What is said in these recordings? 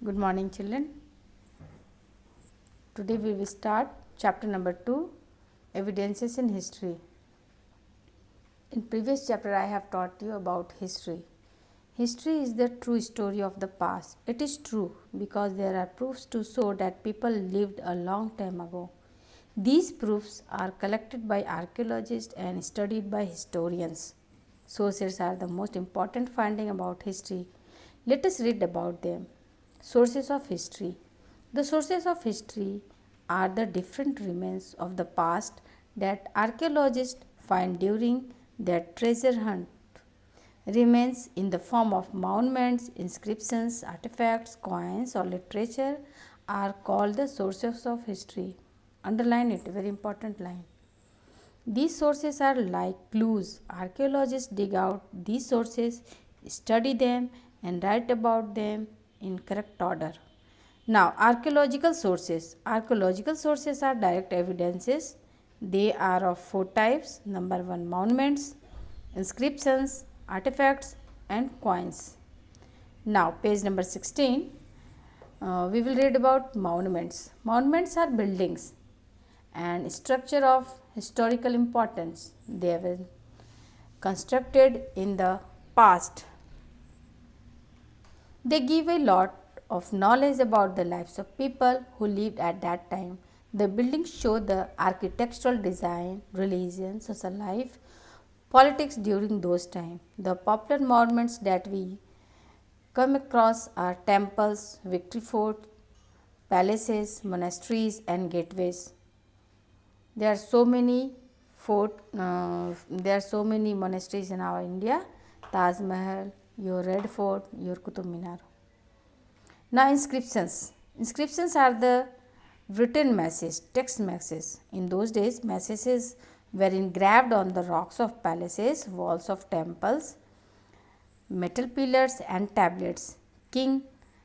Good morning, children. Today we will start chapter number 2, Evidences in History. In previous chapter I have taught you about history. History is the true story of the past. It is true because there are proofs to show that people lived a long time ago. These proofs are collected by archaeologists and studied by historians. Sources are the most important finding about history. Let us read about them. Sources of history. The sources of history are the different remains of the past that archaeologists find during their treasure hunt. Remains in the form of monuments, inscriptions, artifacts, coins, or literature are called the sources of history. Underline it, very important line. These sources are like clues. Archaeologists dig out these sources, study them, and write about them in correct order. Now, archaeological sources. Archaeological sources are direct evidences. They are of four types. Number 1, monuments, inscriptions, artifacts, and coins. Now, page number 16. We will read about monuments. Monuments are buildings and structure of historical importance. They were constructed in the past. They give a lot of knowledge about the lives of people who lived at that time. The buildings show the architectural design, religion, social life, politics during those times. The popular monuments that we come across are temples, victory forts, palaces, monasteries, and gateways. There are so many monasteries in our India. Taj Mahal, your Red Fort, your Qutub Minar. Now, inscriptions. Inscriptions are the written messages, text messages. In those days, messages were engraved on the rocks of palaces, walls of temples, metal pillars, and tablets. King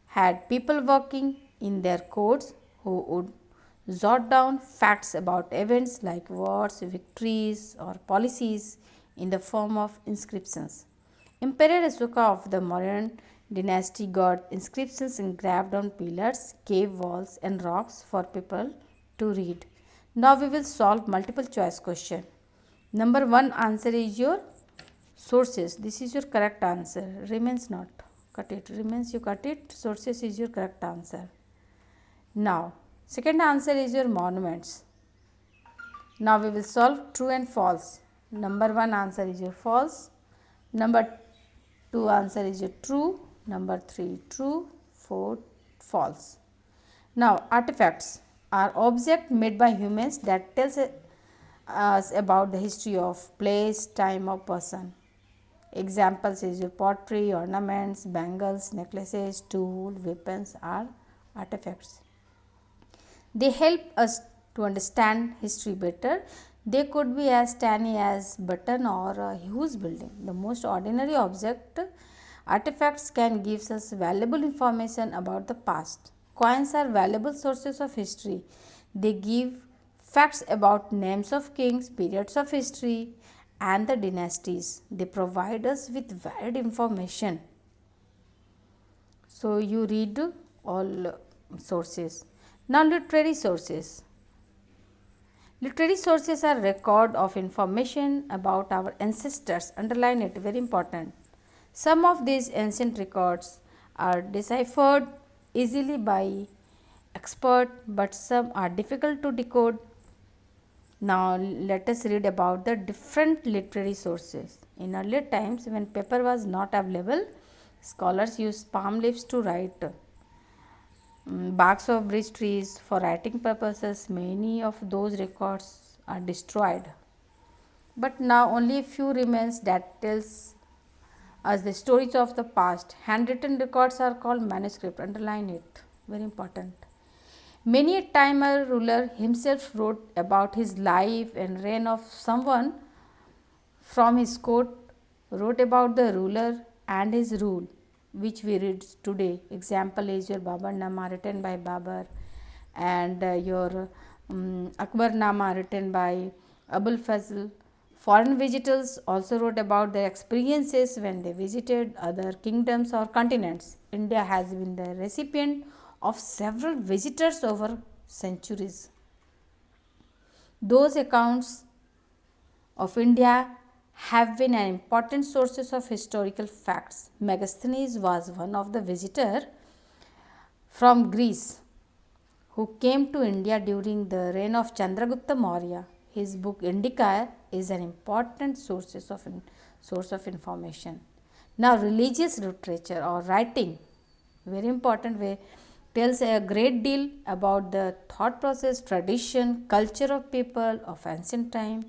had people working in their courts who would jot down facts about events like wars, victories, or policies in the form of inscriptions. Emperor Ashoka of the Mauryan dynasty got inscriptions engraved on pillars, cave walls, and rocks for people to read. Now we will solve multiple choice question. Number 1 answer is your sources. This is your correct answer. Remains not. Cut it. Remains you cut it. Sources is your correct answer. Now, second answer is your monuments. Now we will solve true and false. Number 1 answer is your false. Number 2 answer is your true. Number 3 true. 4 false. Now, artifacts are objects made by humans that tells us about the history of place, time, or person. Examples is your pottery, ornaments, bangles, necklaces, tools, weapons are artifacts. They help us to understand history better. They could be as tiny as button or a huge building. The most ordinary object artifacts can give us valuable information about the past. Coins are valuable sources of history. They give facts about names of kings, periods of history, and the dynasties. They provide us with varied information. So, you read all sources. Now, literary sources. Literary sources are record of information about our ancestors. Underline it, very important. Some of these ancient records are deciphered easily by expert, but some are difficult to decode. Now, let us read about the different literary sources. In earlier times, when paper was not available, scholars used palm leaves to write. Barks of bridge trees for writing purposes. Many of those records are destroyed, but now only a few remains that tells us the stories of the past. Handwritten records are called manuscript. Underline it, very important. Many a time a ruler himself wrote about his life and reign of someone from his court, wrote about the ruler and his rule, which we read today. Example is your Babarnama written by Babar, and your Akbarnama written by Abul Fazl Foreign visitors also wrote about their experiences when they visited other kingdoms or continents. India has been the recipient of several visitors over centuries. Those accounts of India have been an important sources of historical facts. Megasthenes was one of the visitors from Greece who came to India during the reign of Chandragupta Maurya. His book Indica is an important source of information. Now, religious literature or writing, very important way, tells a great deal about the thought process, tradition, culture of people of ancient time.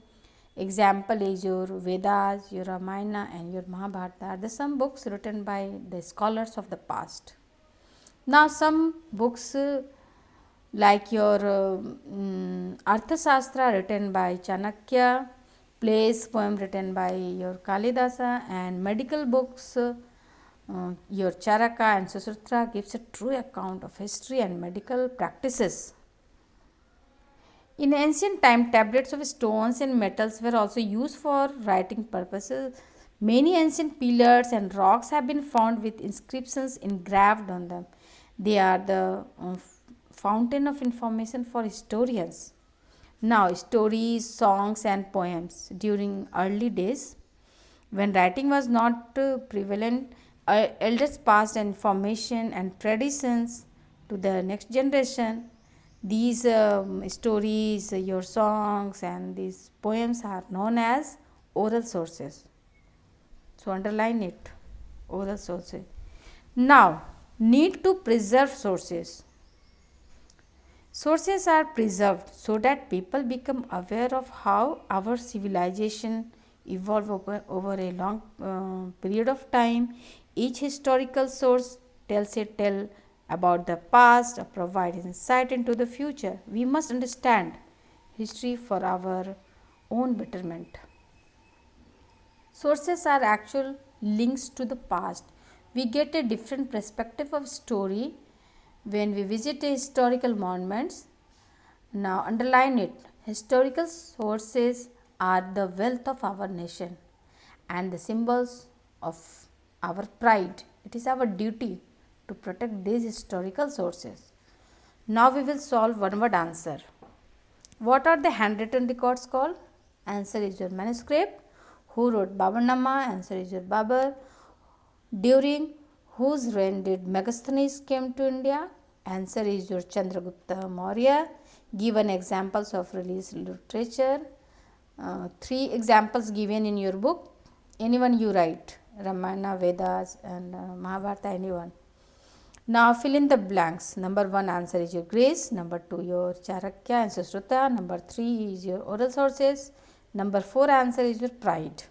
Example is your Vedas, your Ramayana and your Mahabharata are the some books written by the scholars of the past. Now some books like your Arthashastra written by Chanakya, plays, poem written by your Kalidasa and medical books your Charaka and Susutra gives a true account of history and medical practices. In ancient time, tablets of stones and metals were also used for writing purposes. Many ancient pillars and rocks have been found with inscriptions engraved on them. They are the fountain of information for historians. Now, stories, songs, and poems. During early days, when writing was not prevalent, elders passed information and traditions to the next generation. These stories, your songs, and these poems are known as oral sources. So, underline it, oral sources. Now, need to preserve sources. Sources are preserved so that people become aware of how our civilization evolved over a long period of time. Each historical source tells a tale about the past or provides insight into the future. We must understand history for our own betterment. Sources are actual links to the past. We get a different perspective of story when we visit a historical monuments. Now underline it. Historical sources are the wealth of our nation and the symbols of our pride. It is our duty to protect these historical sources. Now we will solve one word answer. What are the handwritten records called? Answer is your manuscript. Who wrote Babarnama? Answer is your Babar. During whose reign did Megasthenes came to India? Answer is your Chandragupta Maurya. Given examples of religious literature. 3 examples given in your book. Anyone you write. Ramayana, Vedas and Mahabharata, anyone. Now fill in the blanks. Number 1 answer is your Greece. Number 2 your Charakya and Susruta. Number 3 is your oral sources. Number 4 answer is your pride.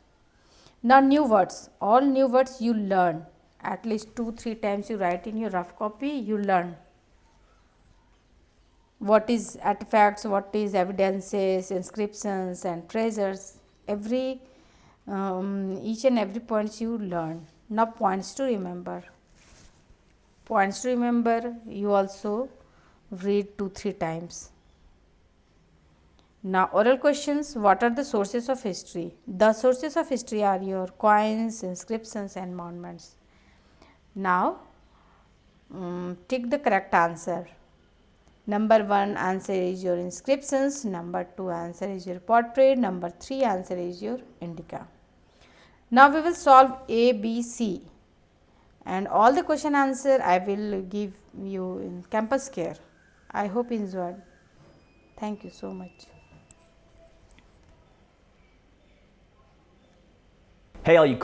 Now new words. All new words you learn. At least 2-3 times you write in your rough copy. You learn. What is artifacts, what is evidences, inscriptions and treasures. Each and every points you learn. Now points to remember. Points to remember you also read 2-3 times. Now oral questions. What are the sources of history? The sources of history are your coins, inscriptions and monuments. Now tick the correct answer. Number 1 answer is your inscriptions. Number 2 answer is your portrait. Number 3 answer is your indica. Now we will solve A, B, C. And all the question answer I will give you in campus care. I hope you enjoyed. Thank you so much. Hey all you